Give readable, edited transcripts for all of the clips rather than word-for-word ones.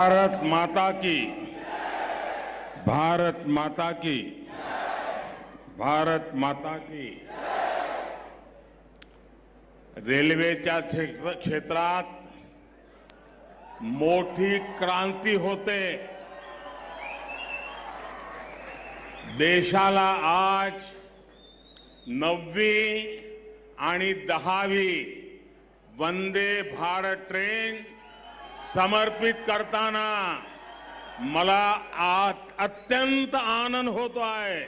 भारत माता की, भारत माता की, भारत माता की। रेल्वेच्या क्षेत्रात मोठी क्रांती होते। देशाला आज 9वी आणि 10वी वंदे भारत ट्रेन समर्पित करताना मला अत्यंत आनंद होतो आहे।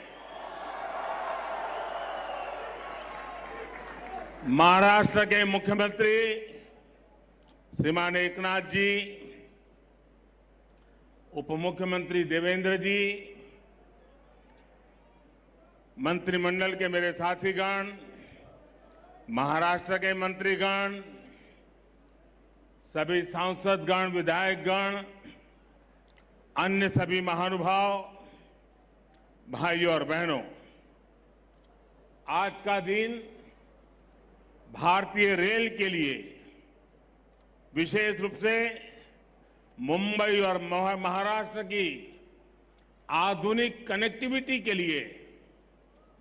महाराष्ट्र के मुख्यमंत्री श्रीमान एकनाथ जी, उप मुख्यमंत्री देवेंद्र जी, मंत्रिमंडल के मेरे साथीगण, महाराष्ट्र के मंत्रीगण, सभी सांसदगण, विधायकगण, अन्य सभी महानुभाव, भाइयों और बहनों, आज का दिन भारतीय रेल के लिए, विशेष रूप से मुंबई और महाराष्ट्र की आधुनिक कनेक्टिविटी के लिए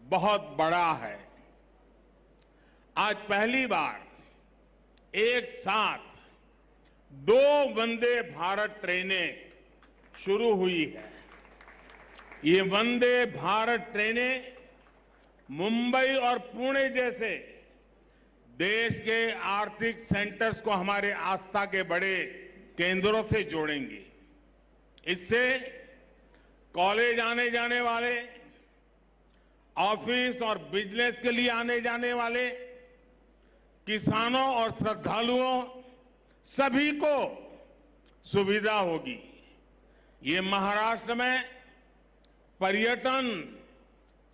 बहुत बड़ा है। आज पहली बार एक साथ 2 वंदे भारत ट्रेनें शुरू हुई है। ये वंदे भारत ट्रेनें मुंबई और पुणे जैसे देश के आर्थिक सेंटर्स को हमारे आस्था के बड़े केंद्रों से जोड़ेंगी। इससे कॉलेज आने जाने वाले, ऑफिस और बिजनेस के लिए आने जाने वाले, किसानों और श्रद्धालुओं सभी को सुविधा होगी। ये महाराष्ट्र में पर्यटन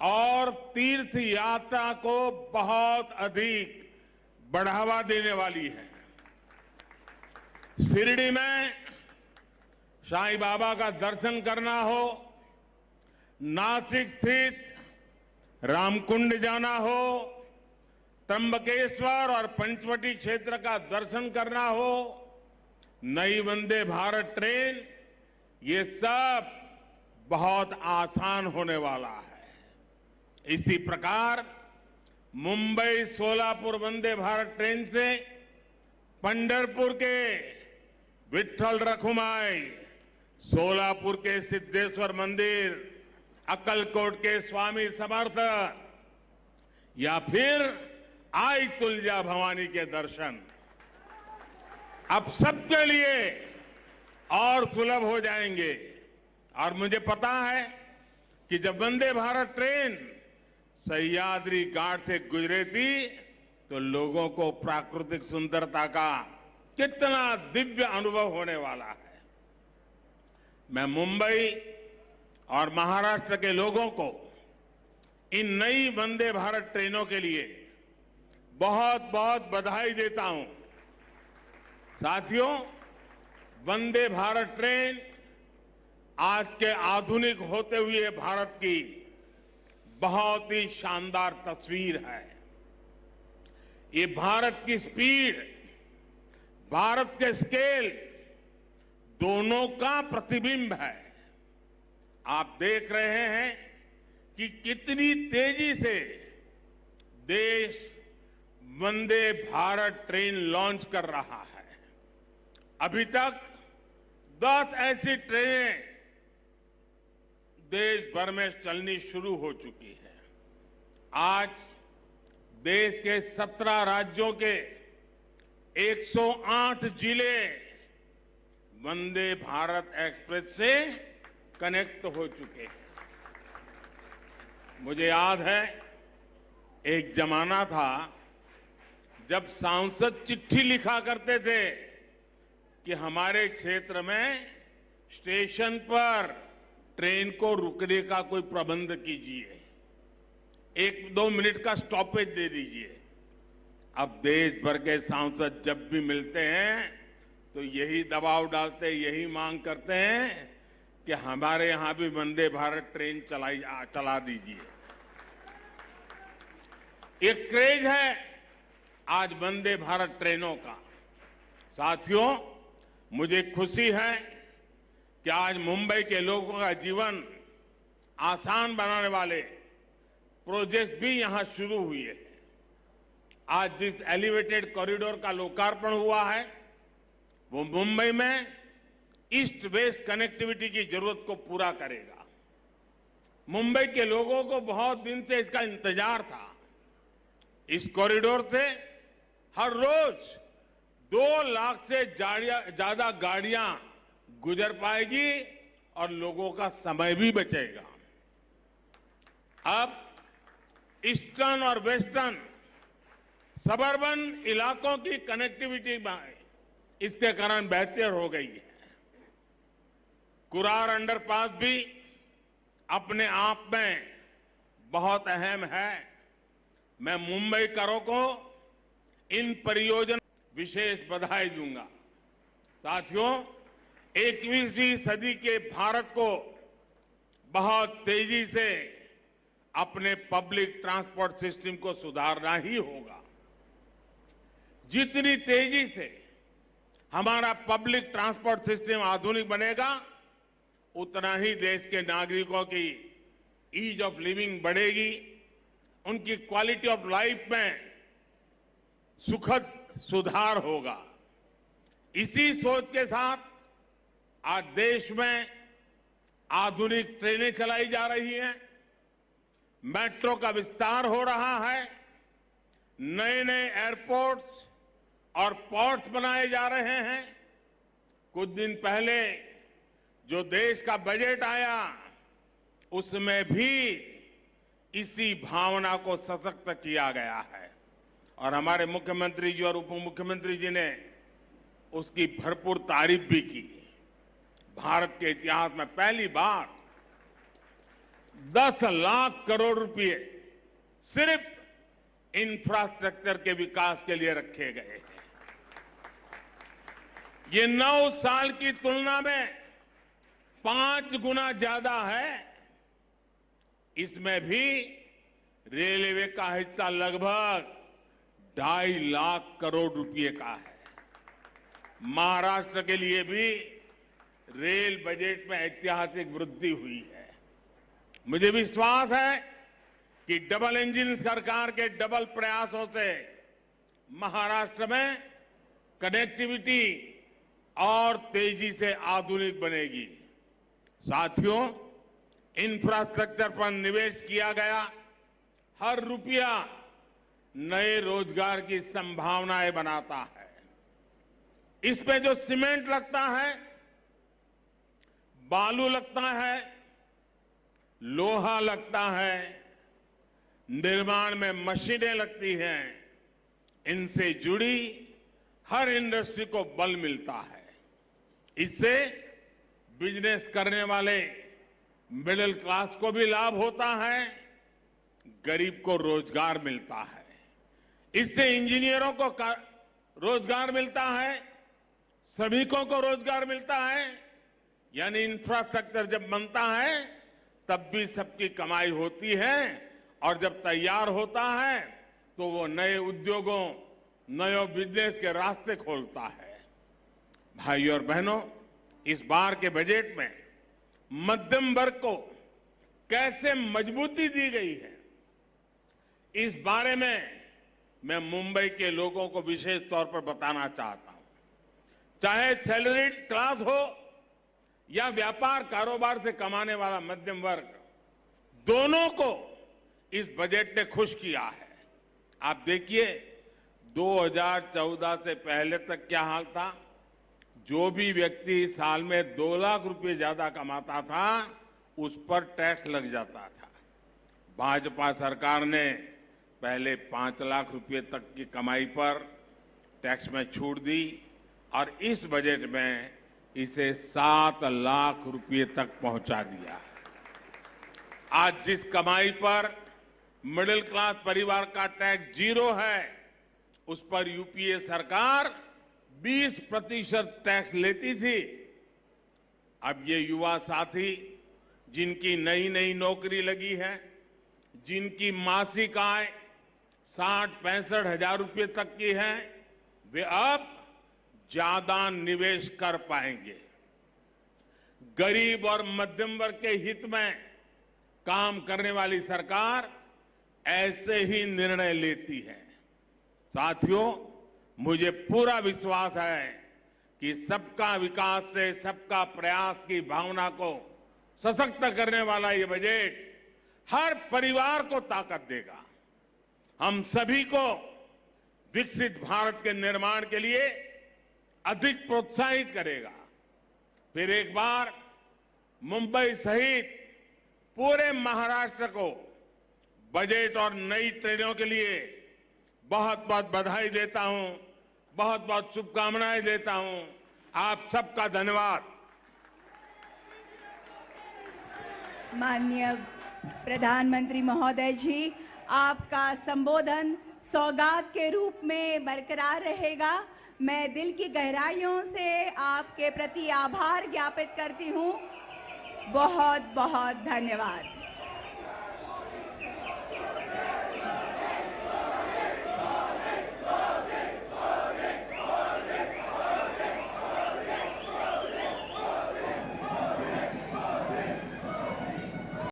और तीर्थ यात्रा को बहुत अधिक बढ़ावा देने वाली है। शिरडी में साईं बाबा का दर्शन करना हो, नासिक स्थित रामकुंड जाना हो, त्र्यंबकेश्वर और पंचवटी क्षेत्र का दर्शन करना हो, नई वंदे भारत ट्रेन, ये सब बहुत आसान होने वाला है। इसी प्रकार मुंबई सोलापुर वंदे भारत ट्रेन से पंढरपुर के विठ्ठल रखुमाई, सोलापुर के सिद्धेश्वर मंदिर, अक्कलकोट के स्वामी समर्थ या फिर आई तुलजा भवानी के दर्शन अब सबके लिए और सुलभ हो जाएंगे। और मुझे पता है कि जब वंदे भारत ट्रेन सह्याद्री घाट से गुजरे थी तो लोगों को प्राकृतिक सुंदरता का कितना दिव्य अनुभव होने वाला है। मैं मुंबई और महाराष्ट्र के लोगों को इन नई वंदे भारत ट्रेनों के लिए बहुत बहुत बधाई देता हूं। साथियों, वंदे भारत ट्रेन आज के आधुनिक होते हुए भारत की बहुत ही शानदार तस्वीर है। ये भारत की स्पीड, भारत के स्केल दोनों का प्रतिबिंब है। आप देख रहे हैं कि कितनी तेजी से देश वंदे भारत ट्रेन लॉन्च कर रहा है। अभी तक 10 ऐसी ट्रेनें देश भर में चलनी शुरू हो चुकी है। आज देश के 17 राज्यों के 108 जिले वंदे भारत एक्सप्रेस से कनेक्ट हो चुके हैं। मुझे याद है, एक जमाना था जब सांसद चिट्ठी लिखा करते थे कि हमारे क्षेत्र में स्टेशन पर ट्रेन को रुकने का कोई प्रबंध कीजिए, 1-2 मिनट का स्टॉपेज दे दीजिए। अब देश भर के सांसद जब भी मिलते हैं तो यही दबाव डालते, यही मांग करते हैं कि हमारे यहां भी वंदे भारत ट्रेन चला दीजिए। एक क्रेज है आज वंदे भारत ट्रेनों का। साथियों, मुझे खुशी है कि आज मुंबई के लोगों का जीवन आसान बनाने वाले प्रोजेक्ट भी यहां शुरू हुए हैं। आज जिस एलिवेटेड कॉरिडोर का लोकार्पण हुआ है वो मुंबई में ईस्ट वेस्ट कनेक्टिविटी की जरूरत को पूरा करेगा। मुंबई के लोगों को बहुत दिन से इसका इंतजार था। इस कॉरिडोर से हर रोज 2 लाख से ज्यादा गाड़ियां गुजर पाएगी और लोगों का समय भी बचेगा। अब ईस्टर्न और वेस्टर्न सबर्बन इलाकों की कनेक्टिविटी इसके कारण बेहतर हो गई है। कुरार अंडरपास भी अपने आप में बहुत अहम है। मैं मुंबईकरों को इन परियोजना विशेष बधाई दूंगा। साथियों, 21वीं सदी के भारत को बहुत तेजी से अपने पब्लिक ट्रांसपोर्ट सिस्टम को सुधारना ही होगा। जितनी तेजी से हमारा पब्लिक ट्रांसपोर्ट सिस्टम आधुनिक बनेगा उतना ही देश के नागरिकों की ईज ऑफ लिविंग बढ़ेगी, उनकी क्वालिटी ऑफ लाइफ में सुखद सुधार होगा। इसी सोच के साथ आज देश में आधुनिक ट्रेनें चलाई जा रही हैं, मेट्रो का विस्तार हो रहा है, नए नए एयरपोर्ट्स और पोर्ट्स बनाए जा रहे हैं। कुछ दिन पहले जो देश का बजट आया उसमें भी इसी भावना को सशक्त किया गया है और हमारे मुख्यमंत्री जी और उप मुख्यमंत्री जी ने उसकी भरपूर तारीफ भी की। भारत के इतिहास में पहली बार 10 लाख करोड़ रुपए सिर्फ इंफ्रास्ट्रक्चर के विकास के लिए रखे गए हैं। ये 9 साल की तुलना में 5 गुना ज्यादा है। इसमें भी रेलवे का हिस्सा लगभग 2.5 लाख करोड़ रुपए का है। महाराष्ट्र के लिए भी रेल बजट में ऐतिहासिक वृद्धि हुई है। मुझे विश्वास है कि डबल इंजन सरकार के डबल प्रयासों से महाराष्ट्र में कनेक्टिविटी और तेजी से आधुनिक बनेगी। साथियों, इंफ्रास्ट्रक्चर पर निवेश किया गया हर रुपया नए रोजगार की संभावनाएं बनाता है। इसमें जो सीमेंट लगता है, बालू लगता है, लोहा लगता है, निर्माण में मशीनें लगती हैं, इनसे जुड़ी हर इंडस्ट्री को बल मिलता है। इससे बिजनेस करने वाले मिडिल क्लास को भी लाभ होता है, गरीब को रोजगार मिलता है। इससे इंजीनियरों को रोजगार मिलता है, श्रमिकों को रोजगार मिलता है। यानी इंफ्रास्ट्रक्चर जब बनता है तब भी सबकी कमाई होती है और जब तैयार होता है तो वो नए उद्योगों, नए बिजनेस के रास्ते खोलता है। भाइयों और बहनों, इस बार के बजट में मध्यम वर्ग को कैसे मजबूती दी गई है, इस बारे में मैं मुंबई के लोगों को विशेष तौर पर बताना चाहता हूं। चाहे सैलरीड क्लास हो या व्यापार कारोबार से कमाने वाला मध्यम वर्ग, दोनों को इस बजट ने खुश किया है। आप देखिए 2014 से पहले तक क्या हाल था। जो भी व्यक्ति साल में 2 लाख रुपए ज्यादा कमाता था उस पर टैक्स लग जाता था। भाजपा सरकार ने पहले 5 लाख रुपए तक की कमाई पर टैक्स में छूट दी और इस बजट में इसे 7 लाख रुपए तक पहुंचा दिया। आज जिस कमाई पर मिडिल क्लास परिवार का टैक्स 0 है, उस पर यूपीए सरकार 20% टैक्स लेती थी। अब ये युवा साथी जिनकी नई नई नौकरी लगी है, जिनकी मासिक आय 60-65 हजार रुपए तक की है, वे अब ज्यादा निवेश कर पाएंगे। गरीब और मध्यम वर्ग के हित में काम करने वाली सरकार ऐसे ही निर्णय लेती है। साथियों, मुझे पूरा विश्वास है कि सबका विकास से सबका प्रयास की भावना को सशक्त करने वाला ये बजट हर परिवार को ताकत देगा, हम सभी को विकसित भारत के निर्माण के लिए अधिक प्रोत्साहित करेगा। फिर एक बार मुंबई सहित पूरे महाराष्ट्र को बजट और नई ट्रेनों के लिए बहुत बहुत बधाई देता हूं, बहुत बहुत शुभकामनाएं देता हूं। आप सबका धन्यवाद। माननीय प्रधानमंत्री महोदय जी, आपका संबोधन सौगात के रूप में बरकरार रहेगा। मैं दिल की गहराइयों से आपके प्रति आभार ज्ञापित करती हूं। बहुत बहुत धन्यवाद।